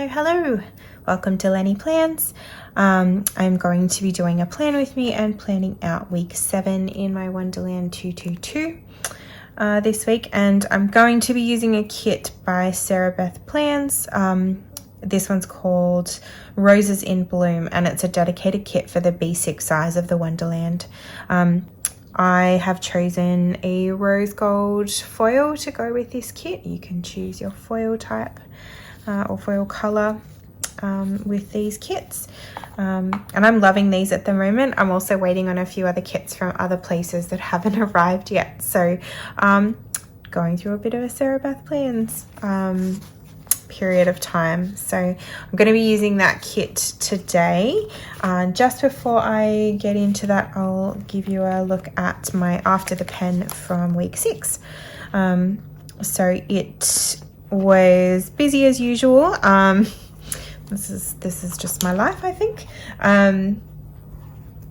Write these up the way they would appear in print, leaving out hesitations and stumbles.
Hello. Welcome to Lenny Plans. I'm going to be doing a plan with me and planning out week 7 in my Wonderland222 this week, and I'm going to be using a kit by Beth Plans. This one's called Roses in Bloom, and it's a dedicated kit for the B6 size of the Wonderland. I have chosen a rose gold foil to go with this kit. You can choose your foil type or foil color with these kits, and I'm loving these at the moment. I'm also waiting on a few other kits from other places that haven't arrived yet, so going through a bit of a Beth Plans period of time. So I'm going to be using that kit today. Just before I get into that, I'll give you a look at my After the Pen from week 6. So it was busy as usual. This is just my life, I think.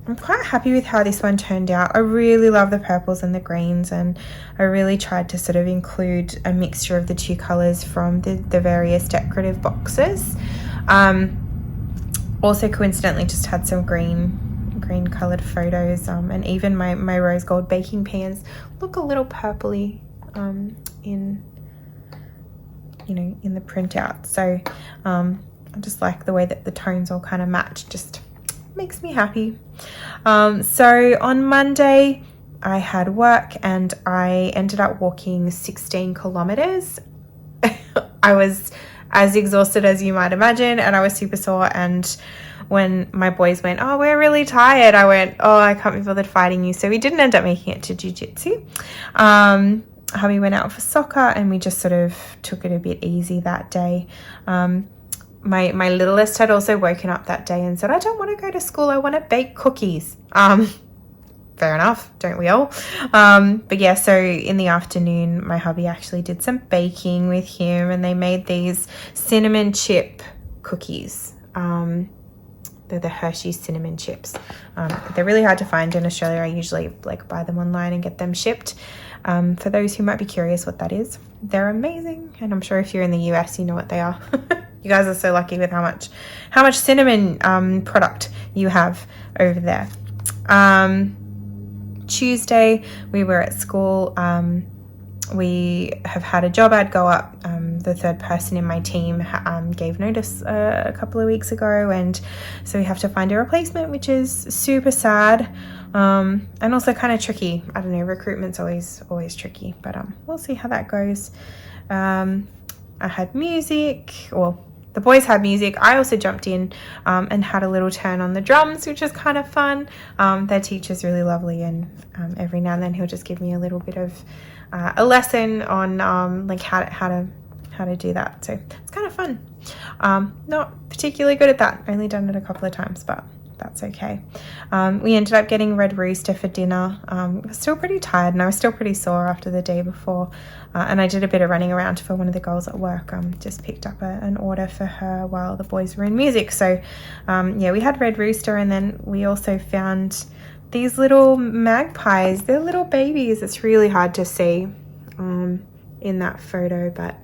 I'm quite happy with how this one turned out. I really love the purples and the greens, and I really tried to sort of include a mixture of the two colors from the various decorative boxes. Also coincidentally just had some green colored photos, and even my rose gold baking pans look a little purpley in the printout. So I just like the way that the tones all kind of match. Just makes me happy. So on Monday I had work and I ended up walking 16 kilometers. I was as exhausted as you might imagine, and I was super sore, and when my boys went, "Oh, we're really tired," I went, "Oh, I can't be bothered fighting you." So we didn't end up making it to jiu-jitsu. Hubby went out for soccer and we just sort of took it a bit easy that day. My littlest had also woken up that day and said, "I don't want to go to school, I want to bake cookies." Fair enough, don't we all? But yeah, so in the afternoon, my hubby actually did some baking with him, and they made these cinnamon chip cookies. They're the Hershey cinnamon chips. They're really hard to find in Australia. I usually buy them online and get them shipped. For those who might be curious what that is, they're amazing, and I'm sure if you're in the US, you know what they are. You guys are so lucky with how much cinnamon product you have over there. Tuesday we were at school. We have had a job ad go up. The third person in my team gave notice a couple of weeks ago, and so we have to find a replacement, which is super sad, and also kind of tricky. I don't know, recruitment's always tricky, but we'll see how that goes. I had music, well, the boys had music. I also jumped in and had a little turn on the drums, which is kind of fun. Their teacher's really lovely, and every now and then he'll just give me a little bit of a lesson on how to do that. So it's kind of fun. Not particularly good at that. Only done it a couple of times, but that's okay. We ended up getting Red Rooster for dinner. I was still pretty tired and I was still pretty sore after the day before. And I did a bit of running around for one of the girls at work. Just picked up an order for her while the boys were in music. So yeah, we had Red Rooster, and then we also found these little magpies. They're little babies. It's really hard to see in that photo, but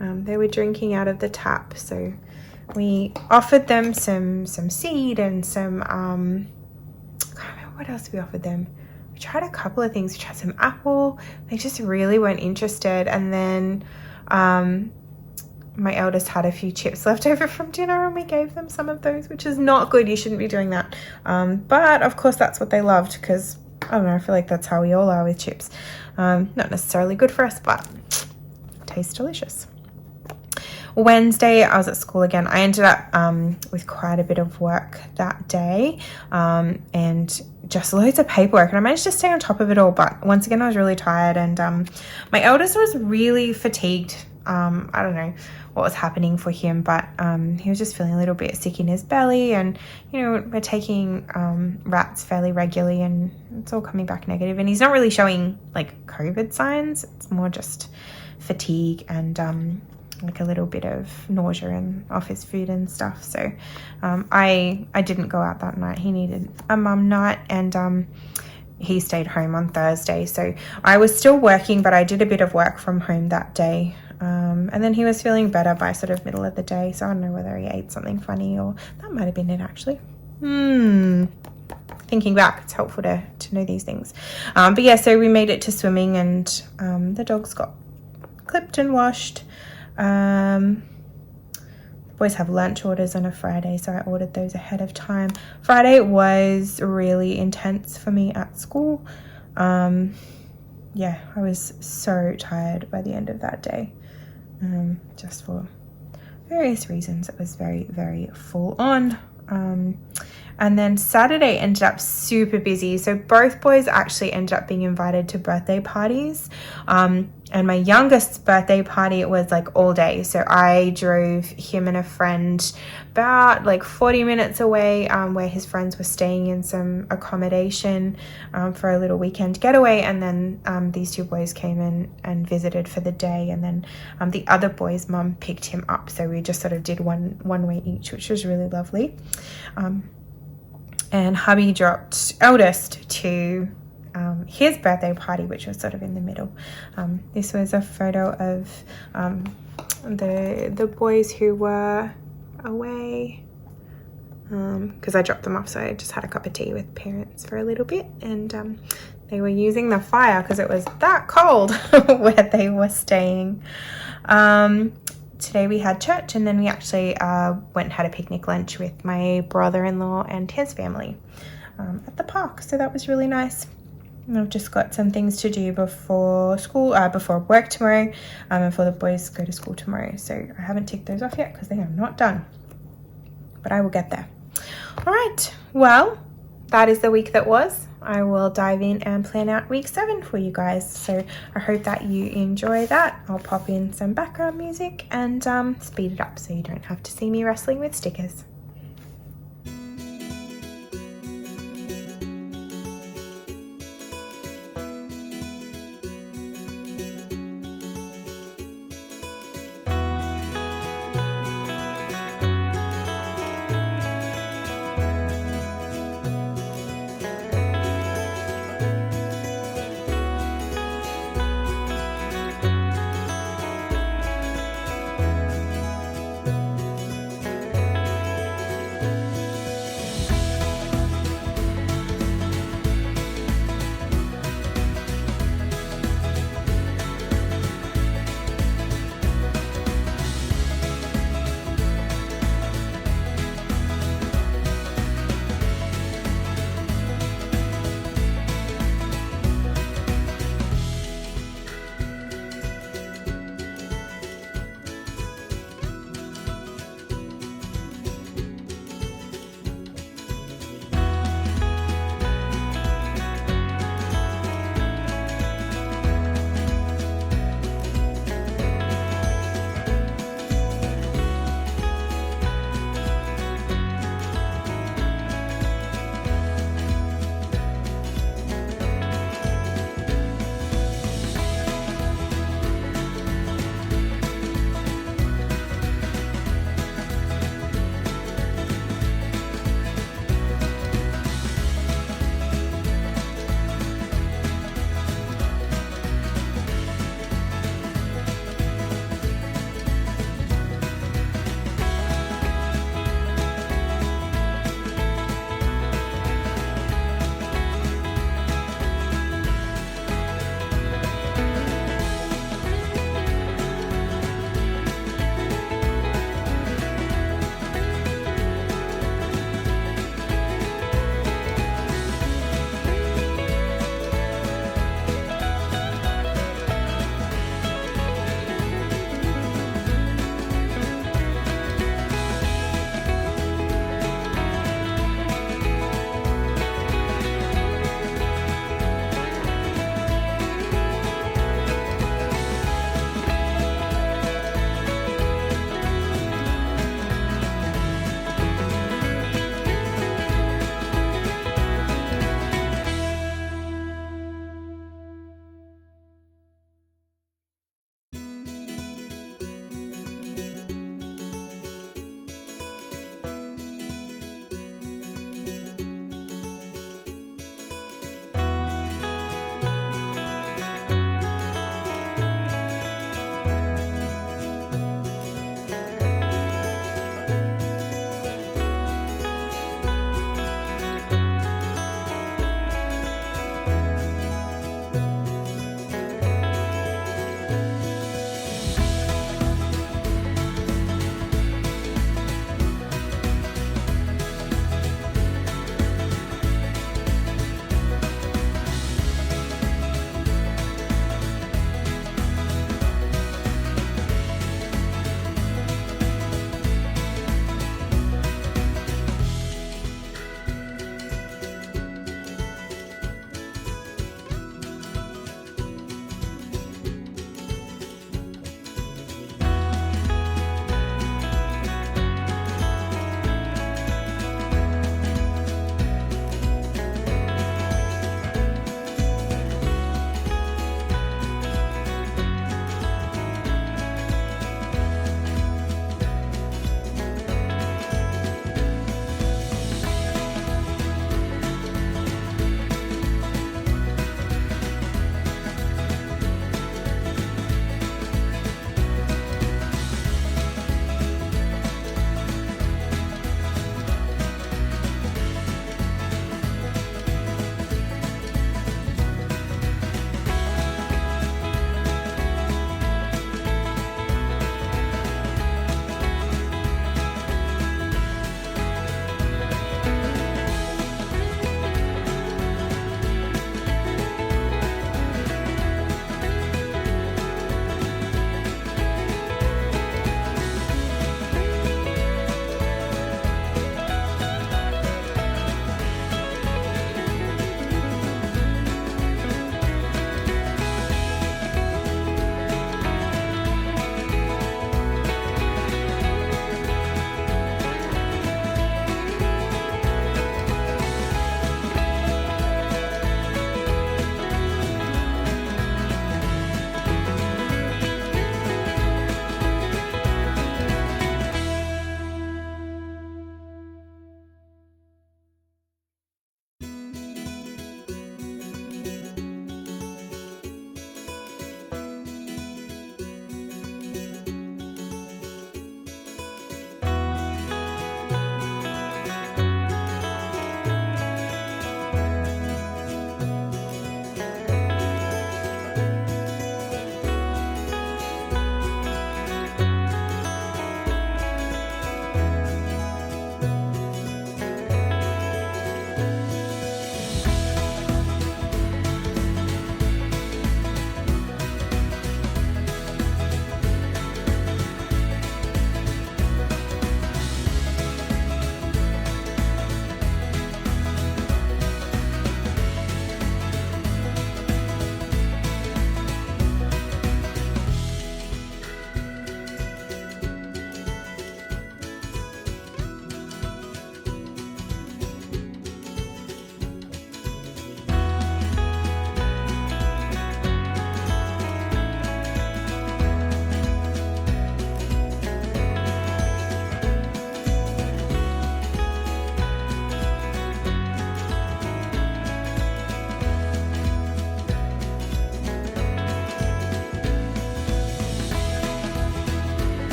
they were drinking out of the tap. So we offered them some seed and some, I can't remember what else we offered them. We tried a couple of things. We tried some apple. They just really weren't interested. And then my eldest had a few chips left over from dinner, and we gave them some of those, which is not good. You shouldn't be doing that. But of course that's what they loved, because I don't know, I feel like that's how we all are with chips. Not necessarily good for us, but tastes delicious. Wednesday, I was at school again. I ended up with quite a bit of work that day, and just loads of paperwork, and I managed to stay on top of it all, but once again I was really tired, and my eldest was really fatigued. I don't know what was happening for him, but he was just feeling a little bit sick in his belly, and we're taking rats fairly regularly, and it's all coming back negative, and he's not really showing COVID signs. It's more just fatigue and a little bit of nausea and off his food and stuff. So I didn't go out that night. He needed a mum night, and he stayed home on Thursday. So I was still working, but I did a bit of work from home that day. And then he was feeling better by sort of middle of the day, so I don't know whether he ate something funny, or that might have been it actually. Thinking back, it's helpful to know these things. But yeah, so we made it to swimming, and the dogs got clipped and washed. Boys have lunch orders on a Friday, so I ordered those ahead of time. Friday was really intense for me at school. Yeah, I was so tired by the end of that day, just for various reasons. It was very, very full on. And then Saturday ended up super busy. So both boys actually ended up being invited to birthday parties. And my youngest's birthday party, it was like all day. So I drove him and a friend about like 40 minutes away, where his friends were staying in some accommodation for a little weekend getaway. And then these two boys came in and visited for the day. And then the other boy's mum picked him up. So we just sort of did one way each, which was really lovely. And hubby dropped eldest to his birthday party, which was sort of in the middle. This was a photo of the boys who were away, because I dropped them off, so I just had a cup of tea with parents for a little bit, and they were using the fire because it was that cold where they were staying. Today we had church, and then we actually went and had a picnic lunch with my brother-in-law and his family at the park, so that was really nice. And I've just got some things to do before school, before work tomorrow, and before the boys go to school tomorrow, so I haven't ticked those off yet because they are not done, but I will get there. All right, well, that is the week that was. I will dive in and plan out week 7 for you guys. So I hope that you enjoy that. I'll pop in some background music and speed it up so you don't have to see me wrestling with stickers.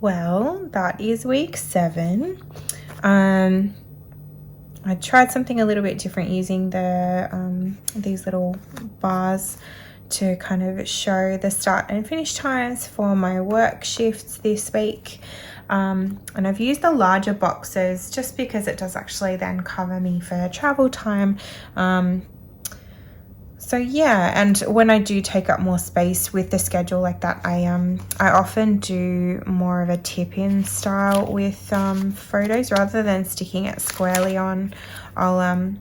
Well, that is week 7. I tried something a little bit different using the these little bars to kind of show the start and finish times for my work shifts this week. And I've used the larger boxes just because it does actually then cover me for travel time. So yeah, and when I do take up more space with the schedule like that, I often do more of a tip-in style with photos rather than sticking it squarely on. I'll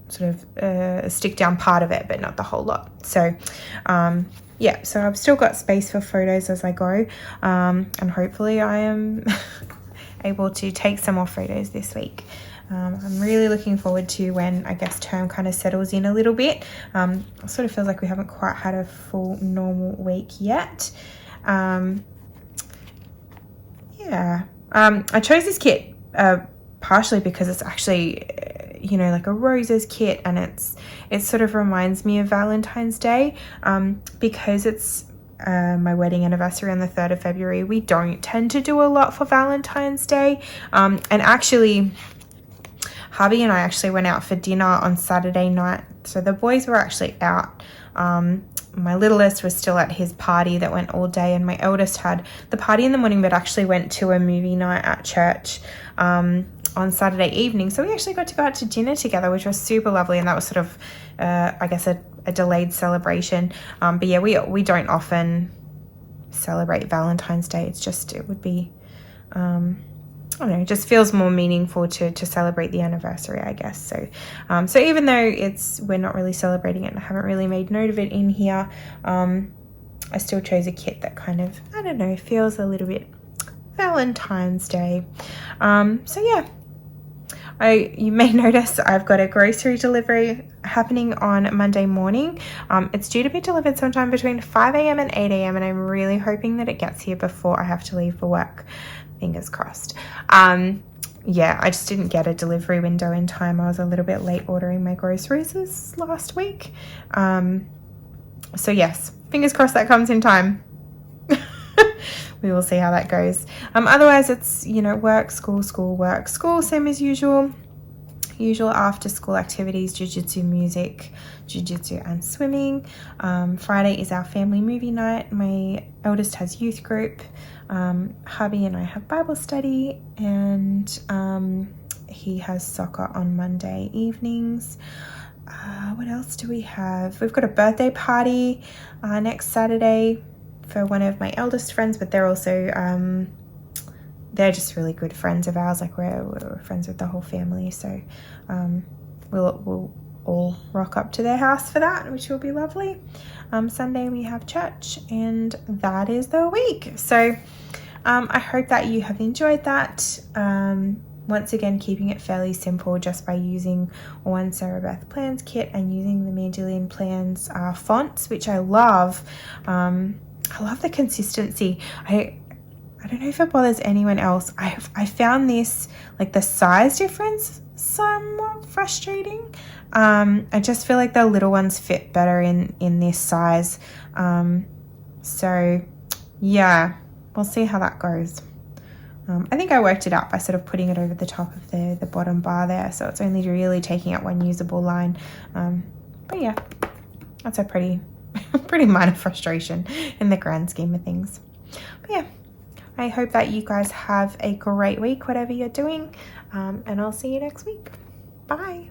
sort of stick down part of it, but not the whole lot. So yeah, so I've still got space for photos as I go, and hopefully I am able to take some more photos this week. I'm really looking forward to when I guess term kind of settles in a little bit. It sort of feels like we haven't quite had a full normal week yet. Yeah, I chose this kit partially because it's actually, you know, like a roses kit, and it sort of reminds me of Valentine's Day, because it's my wedding anniversary on the 3rd of February. We don't tend to do a lot for Valentine's Day, and actually hubby and I actually went out for dinner on Saturday night. So the boys were actually out. My littlest was still at his party that went all day, and my eldest had the party in the morning but actually went to a movie night at church on Saturday evening. So we actually got to go out to dinner together, which was super lovely, and that was sort of I guess a delayed celebration. But yeah, we don't often celebrate Valentine's Day. It's just, it would be I don't know, it just feels more meaningful to celebrate the anniversary, I guess. So so even though we're not really celebrating it and I haven't really made note of it in here, I still chose a kit that kind of, I don't know, feels a little bit Valentine's Day. So yeah, you may notice I've got a grocery delivery happening on Monday morning. It's due to be delivered sometime between 5 a.m. and 8 a.m. and I'm really hoping that it gets here before I have to leave for work. Fingers crossed. Yeah, I just didn't get a delivery window in time. I was a little bit late ordering my groceries this last week. So yes, fingers crossed that comes in time. We will see how that goes. Otherwise it's, you know, work, school, work, school, same as usual. Usual after school activities, jiu-jitsu, music, jiu-jitsu and swimming. Friday is our family movie night. My eldest has youth group. Hubby and I have Bible study, and he has soccer on Monday evenings. What else do we have? We've got a birthday party next Saturday for one of my eldest friends, but they're also they're just really good friends of ours. Like we're friends with the whole family, so we'll all rock up to their house for that, which will be lovely. Sunday we have church, and that is the week. So I hope that you have enjoyed that. Once again, keeping it fairly simple just by using one Sarah Beth Plans kit and using the Mandy Plans fonts, which I love. I love the consistency. I don't know if it bothers anyone else. I found this, like the size difference, somewhat frustrating. I just feel like the little ones fit better in this size. So yeah, we'll see how that goes. I think I worked it out by sort of putting it over the top of the bottom bar there, so it's only really taking up one usable line. But yeah, that's a pretty minor frustration in the grand scheme of things. But yeah, I hope that you guys have a great week, whatever you're doing, and I'll see you next week. Bye.